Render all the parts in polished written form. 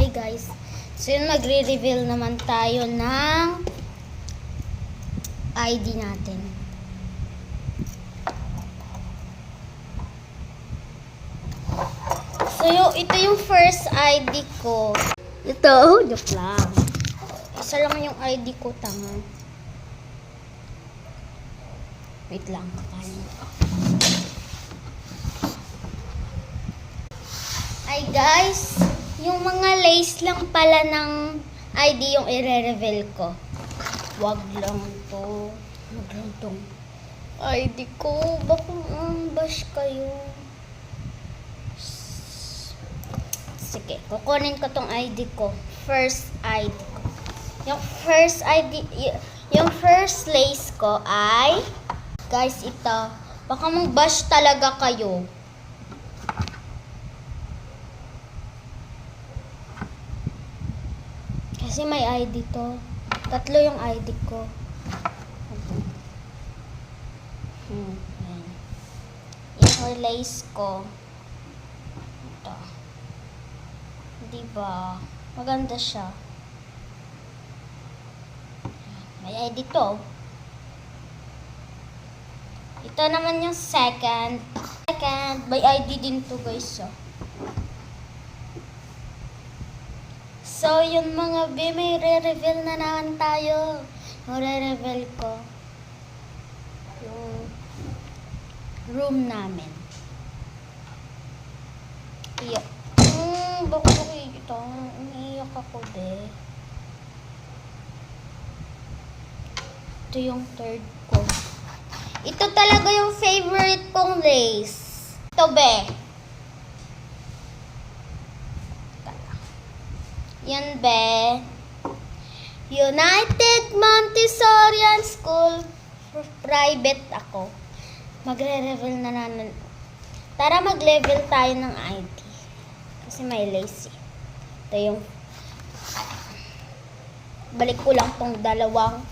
Hi guys. So yun, magre-reveal naman tayo ng ID natin. So ito yung first ID ko. Ito, joke lang. Isa lang yung ID ko, tanga. Wait lang, kakain ko. Ay guys, yung mga lace lang pala ng ID yung i-reveal ko. Wag lang to. Wag lang tong ID ko. Baka bash kayo. Sige, kukunin ko tong ID ko. First ID ko. Yung first lace ko ay, guys, ito. Baka mag-bash talaga kayo. Kasi may ID to. Tatlo yung ID ko. Yung lace ko. Ito. Diba? Maganda siya. May ID to. Ito naman yung second. May ID din to, guys. So, yun mga B, may re-reveal na naman tayo. Yung re-reveal ko. Yung room namin. Iyak. Bakit ito? Umiiyak ako, be. Ito yung third ko. Ito talaga yung favorite kong lace. Ito, be. Yan, be. United Montessorian School. Private ako. Magre-reveal na namin. Tara, mag-level tayo ng ID. Kasi may lace. Ito yung balik ko lang tong dalawang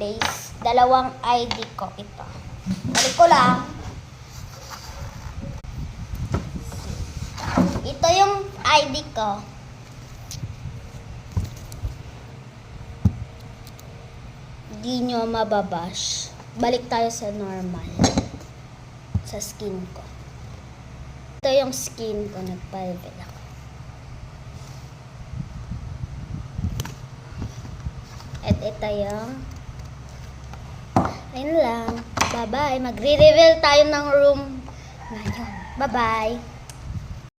lace. Dalawang ID ko ito. Balik ko lang. Ito yung ID ko. Hindi nyo mababash. Balik tayo sa normal. Sa skin ko. Ito yung skin ko. Nagpa-reveal ako. At ito yung ayun lang. Bye-bye. Magre-reveal tayo ng room ngayon. Bye-bye.